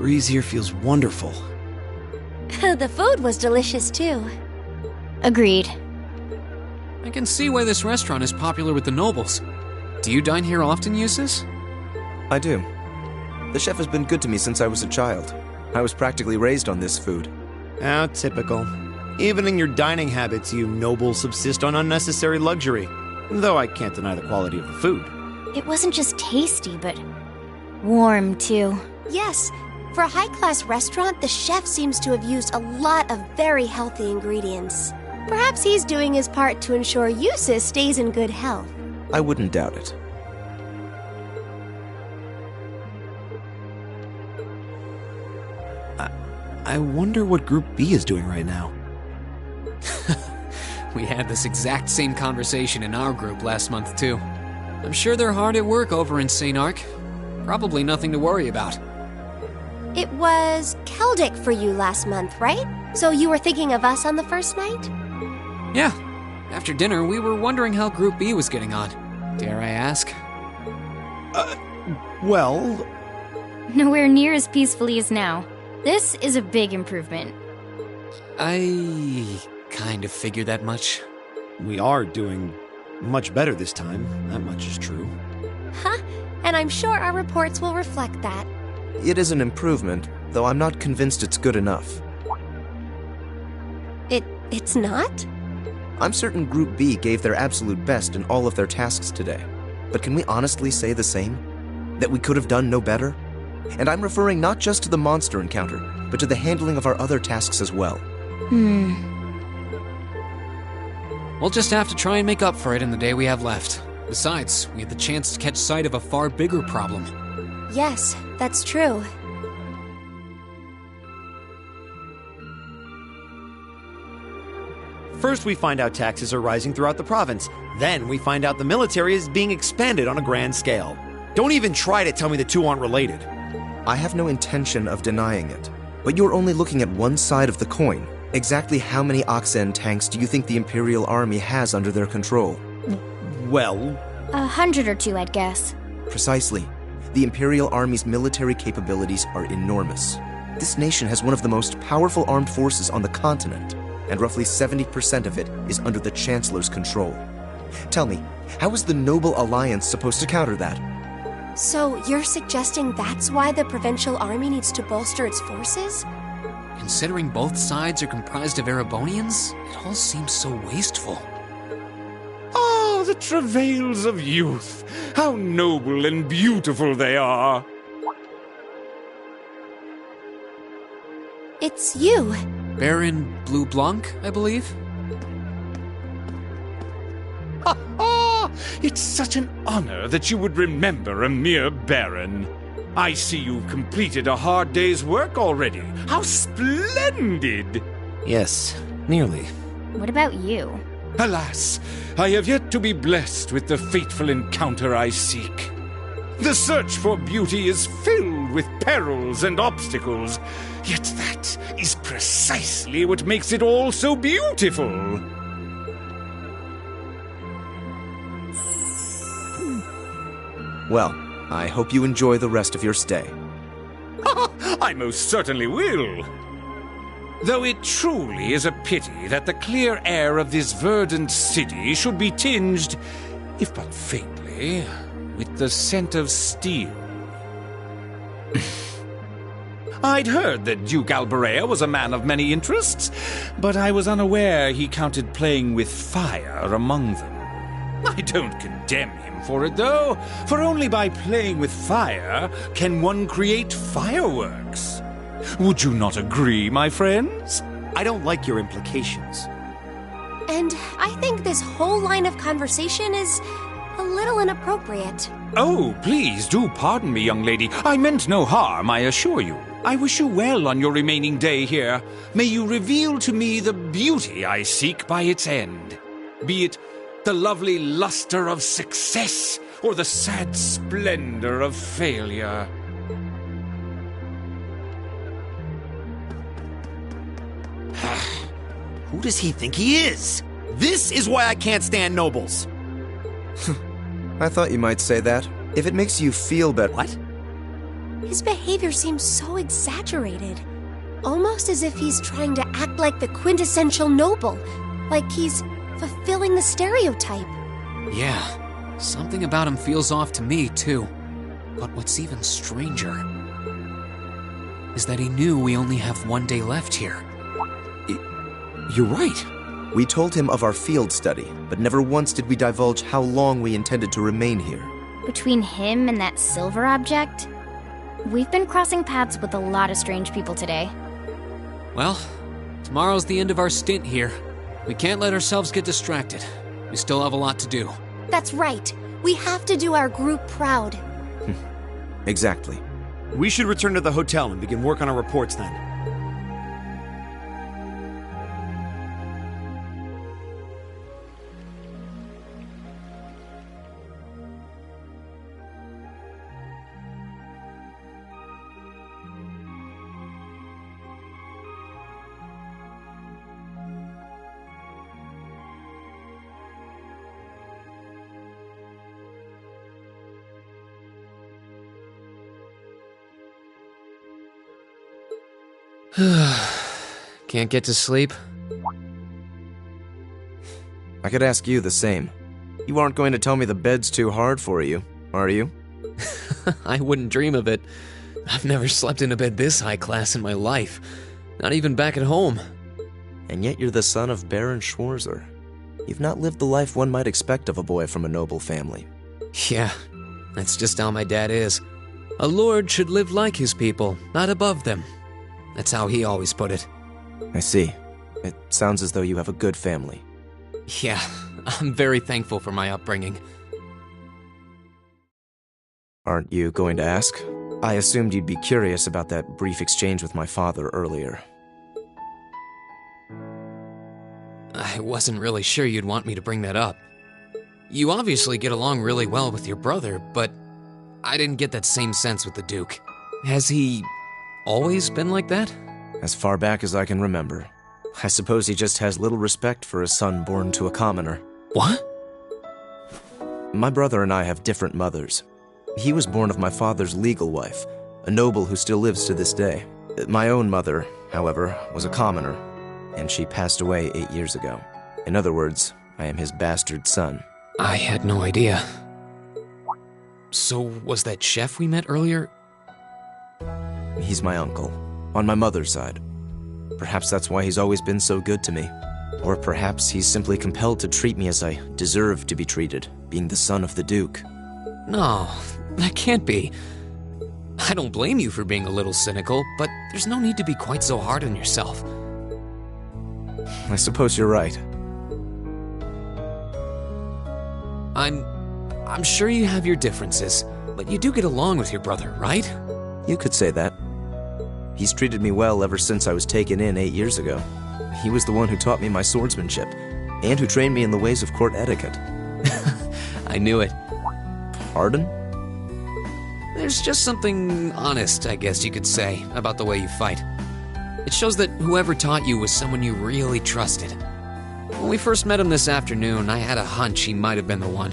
breeze here feels wonderful. The food was delicious too. Agreed. I can see why this restaurant is popular with the nobles. Do you dine here often, Eustace? I do. The chef has been good to me since I was a child. I was practically raised on this food. How typical. Even in your dining habits, you nobles subsist on unnecessary luxury. Though I can't deny the quality of the food. It wasn't just tasty, but warm too. Yes, for a high-class restaurant, the chef seems to have used a lot of very healthy ingredients. Perhaps he's doing his part to ensure Eustace stays in good health. I wouldn't doubt it. I wonder what Group B is doing right now. We had this exact same conversation in our group last month, too. I'm sure they're hard at work over in St. Ark. Probably nothing to worry about. It was Celdic for you last month, right? So you were thinking of us on the first night? Yeah. After dinner, we were wondering how Group B was getting on. Dare I ask? Well... Nowhere near as peacefully as now. This is a big improvement. I kind of figured that much. We are doing much better this time. That much is true. Huh? And I'm sure our reports will reflect that. It is an improvement, though I'm not convinced it's good enough. It's not? I'm certain Group B gave their absolute best in all of their tasks today. But can we honestly say the same? That we could have done no better? And I'm referring not just to the monster encounter, but to the handling of our other tasks as well. We'll just have to try and make up for it in the day we have left. Besides, we had the chance to catch sight of a far bigger problem. Yes, that's true. First we find out taxes are rising throughout the province. Then we find out the military is being expanded on a grand scale. Don't even try to tell me the two aren't related. I have no intention of denying it. But you're only looking at one side of the coin. Exactly how many Oxen tanks do you think the Imperial Army has under their control? Well... 100 or two, I'd guess. Precisely. The Imperial Army's military capabilities are enormous. This nation has one of the most powerful armed forces on the continent, and roughly 70% of it is under the Chancellor's control. Tell me, how is the Noble Alliance supposed to counter that? So you're suggesting that's why the Provincial Army needs to bolster its forces? Considering both sides are comprised of Erebonians, it all seems so wasteful. Ah, the travails of youth! How noble and beautiful they are! It's you. Baron Blue Blanc, I believe? Ha ha! It's such an honor that you would remember a mere baron. I see you've completed a hard day's work already. How splendid! Yes, nearly. What about you? Alas, I have yet to be blessed with the fateful encounter I seek. The search for beauty is filled with perils and obstacles, yet that is precisely what makes it all so beautiful. Well, I hope you enjoy the rest of your stay. I most certainly will. Though it truly is a pity that the clear air of this verdant city should be tinged, if but faintly, with the scent of steel. I'd heard that Duke Albarea was a man of many interests, but I was unaware he counted playing with fire among them. I don't condemn him for it, though, for only by playing with fire can one create fireworks. Would you not agree, my friends? I don't like your implications. And I think this whole line of conversation is a little inappropriate. Oh, please do pardon me, young lady. I meant no harm, I assure you. I wish you well on your remaining day here. May you reveal to me the beauty I seek by its end. Be it the lovely luster of success or the sad splendor of failure. Who does he think he is? This is why I can't stand nobles. I thought you might say that. If it makes you feel better... What? His behavior seems so exaggerated. Almost as if he's trying to act like the quintessential noble. Like he's fulfilling the stereotype. Yeah, something about him feels off to me, too. But what's even stranger is that he knew we only have one day left here. You're right. We told him of our field study, but never once did we divulge how long we intended to remain here. Between him and that silver object, we've been crossing paths with a lot of strange people today. Well, tomorrow's the end of our stint here. We can't let ourselves get distracted. We still have a lot to do. That's right. We have to do our group proud. Exactly. We should return to the hotel and begin work on our reports then. Can't get to sleep? I could ask you the same. You aren't going to tell me the bed's too hard for you, are you? I wouldn't dream of it. I've never slept in a bed this high class in my life. Not even back at home. And yet you're the son of Baron Schwarzer. You've not lived the life one might expect of a boy from a noble family. Yeah, that's just how my dad is. A lord should live like his people, not above them. That's how he always put it. I see. It sounds as though you have a good family. Yeah, I'm very thankful for my upbringing. Aren't you going to ask? I assumed you'd be curious about that brief exchange with my father earlier. I wasn't really sure you'd want me to bring that up. You obviously get along really well with your brother, but I didn't get that same sense with the Duke. Has he always been like that? As far back as I can remember. I suppose he just has little respect for a son born to a commoner. What? My brother and I have different mothers. He was born of my father's legal wife, a noble who still lives to this day. My own mother, however, was a commoner, and she passed away 8 years ago. In other words, I am his bastard son. I had no idea. So, was that chef we met earlier? He's my uncle, on my mother's side. Perhaps that's why he's always been so good to me. Or perhaps he's simply compelled to treat me as I deserve to be treated, being the son of the Duke. No, that can't be. I don't blame you for being a little cynical, but there's no need to be quite so hard on yourself. I suppose you're right. I'm sure you have your differences, but you do get along with your brother, right? You could say that. He's treated me well ever since I was taken in 8 years ago. He was the one who taught me my swordsmanship, and who trained me in the ways of court etiquette. I knew it. Pardon? There's just something honest, I guess you could say, about the way you fight. It shows that whoever taught you was someone you really trusted. When we first met him this afternoon, I had a hunch he might have been the one.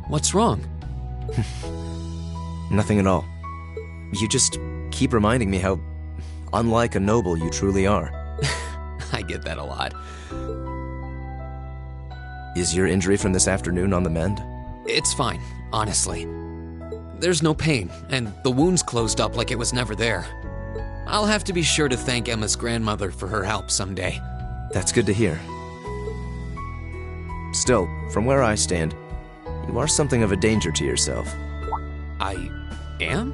What's wrong? Nothing at all. You just keep reminding me how unlike a noble you truly are. I get that a lot. Is your injury from this afternoon on the mend? It's fine, honestly. There's no pain, and the wound's closed up like it was never there. I'll have to be sure to thank Emma's grandmother for her help someday. That's good to hear. Still, from where I stand, you are something of a danger to yourself. I am?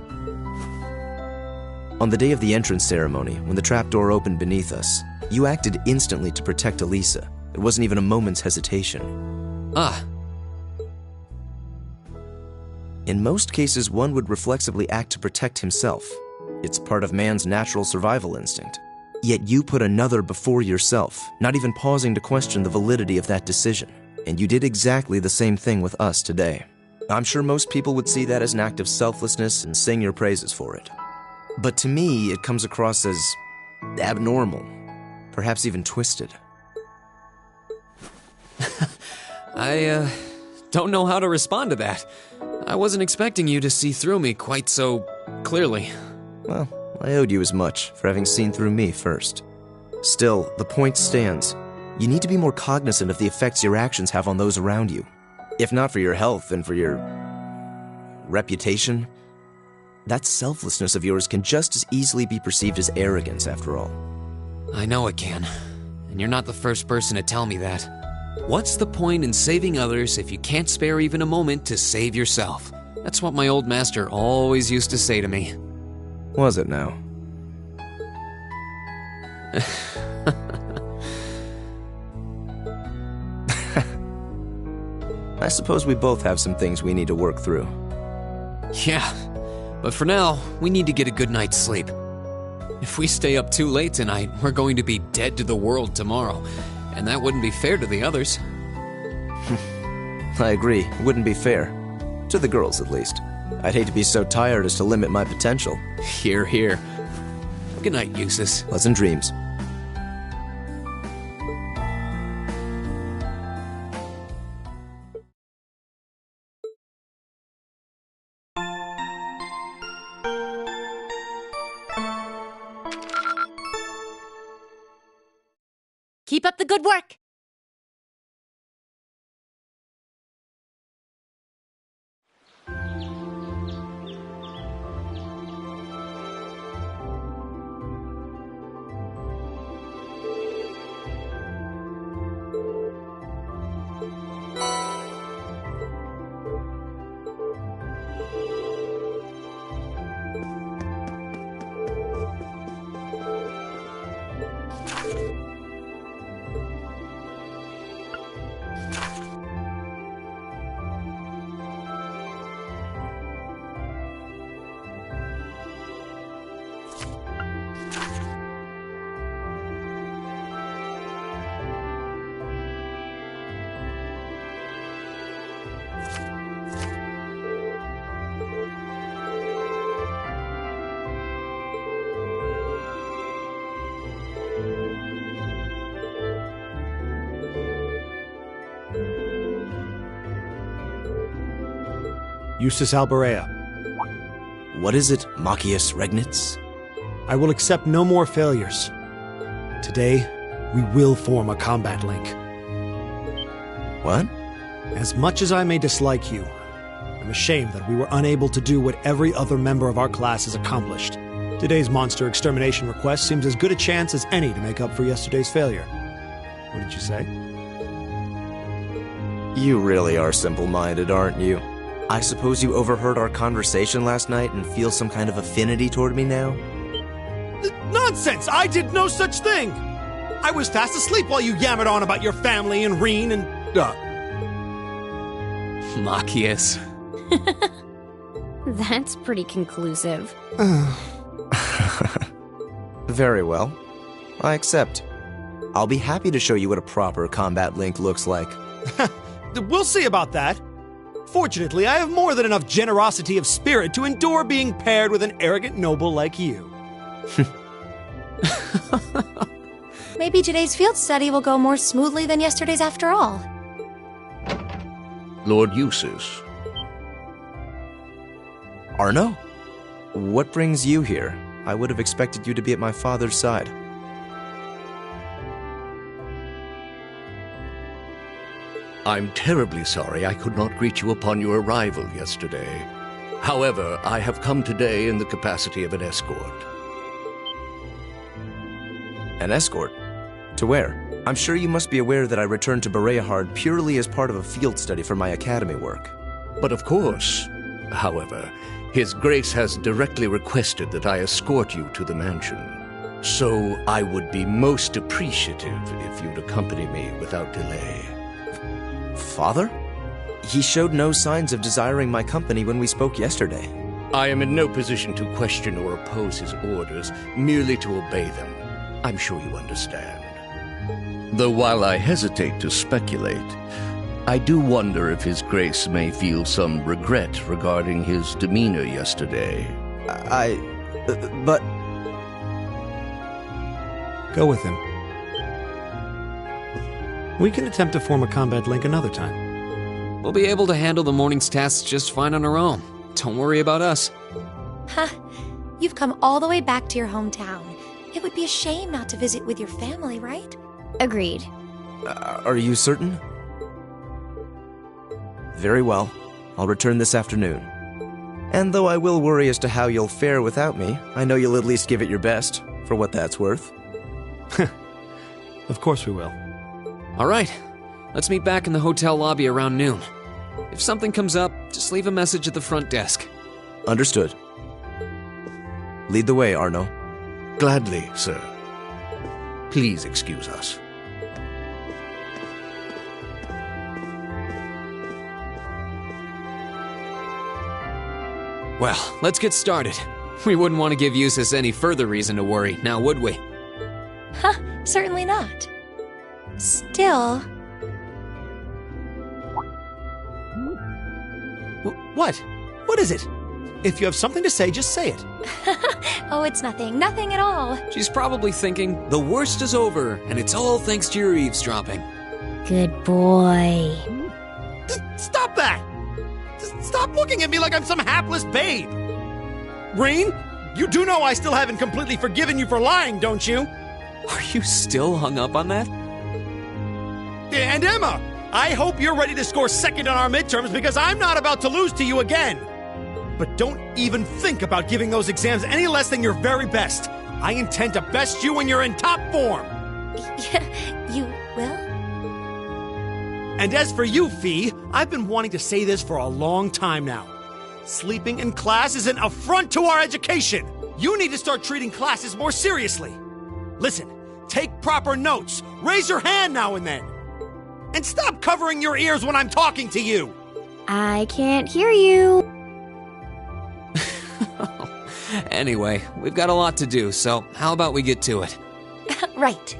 On the day of the entrance ceremony, when the trapdoor opened beneath us, you acted instantly to protect Elisa. It wasn't even a moment's hesitation. Ah. In most cases, one would reflexively act to protect himself. It's part of man's natural survival instinct. Yet you put another before yourself, not even pausing to question the validity of that decision. And you did exactly the same thing with us today. I'm sure most people would see that as an act of selflessness and sing your praises for it. But to me, it comes across as abnormal, perhaps even twisted. I don't know how to respond to that. I wasn't expecting you to see through me quite so clearly. Well, I owed you as much for having seen through me first. Still, the point stands. You need to be more cognizant of the effects your actions have on those around you. If not for your health and for your reputation, that selflessness of yours can just as easily be perceived as arrogance, after all. I know it can, and you're not the first person to tell me that. What's the point in saving others if you can't spare even a moment to save yourself? That's what my old master always used to say to me. Was it now? I suppose we both have some things we need to work through. Yeah, but for now, we need to get a good night's sleep. If we stay up too late tonight, we're going to be dead to the world tomorrow, and that wouldn't be fair to the others. I agree, it wouldn't be fair. To the girls, at least. I'd hate to be so tired as to limit my potential. Hear, hear. Good night, Eustace. Pleasant dreams. Keep up the good work. Eustace Alberea. What is it, Machias Regnitz? I will accept no more failures. Today, we will form a combat link. What? As much as I may dislike you, I'm ashamed that we were unable to do what every other member of our class has accomplished. Today's monster extermination request seems as good a chance as any to make up for yesterday's failure. What did you say? You really are simple-minded, aren't you? I suppose you overheard our conversation last night and feel some kind of affinity toward me now? Nonsense! I did no such thing! I was fast asleep while you yammered on about your family and Reen and... Machias. That's pretty conclusive. Very well. I accept. I'll be happy to show you what a proper combat link looks like. We'll see about that. Fortunately, I have more than enough generosity of spirit to endure being paired with an arrogant noble like you. Maybe today's field study will go more smoothly than yesterday's after all. Lord Eustace. Arno? What brings you here? I would have expected you to be at my father's side. I'm terribly sorry I could not greet you upon your arrival yesterday. However, I have come today in the capacity of an escort. An escort? To where? I'm sure you must be aware that I returned to Bereahard purely as part of a field study for my academy work. But of course. However, His Grace has directly requested that I escort you to the mansion. So I would be most appreciative if you'd accompany me without delay. Father? He showed no signs of desiring my company when we spoke yesterday. I am in no position to question or oppose his orders, merely to obey them. I'm sure you understand. Though while I hesitate to speculate, I do wonder if His Grace may feel some regret regarding his demeanor yesterday. But... Go with him. We can attempt to form a combat link another time. We'll be able to handle the morning's tasks just fine on our own. Don't worry about us. Huh. You've come all the way back to your hometown. It would be a shame not to visit with your family, right? Agreed. Are you certain? Very well. I'll return this afternoon. And though I will worry as to how you'll fare without me, I know you'll at least give it your best, for what that's worth. Of course we will. All right, let's meet back in the hotel lobby around noon. If something comes up, just leave a message at the front desk. Understood. Lead the way, Arno. Gladly, sir. Please excuse us. Well, let's get started. We wouldn't want to give Eustace any further reason to worry, now would we? Huh, certainly not. Still... What? What is it? If you have something to say, just say it. Oh, it's nothing. Nothing at all. She's probably thinking, the worst is over, and it's all thanks to your eavesdropping. Good boy. Stop that! Just stop looking at me like I'm some hapless babe! Reen, you do know I still haven't completely forgiven you for lying, don't you? Are you still hung up on that? And Emma, I hope you're ready to score second on our midterms because I'm not about to lose to you again. But don't even think about giving those exams any less than your very best. I intend to best you when you're in top form. You will? And as for you, Fee, I've been wanting to say this for a long time now. Sleeping in class is an affront to our education. You need to start treating classes more seriously. Listen, take proper notes, raise your hand now and then. And stop covering your ears when I'm talking to you. I can't hear you. Anyway, we've got a lot to do, so how about we get to it? Right.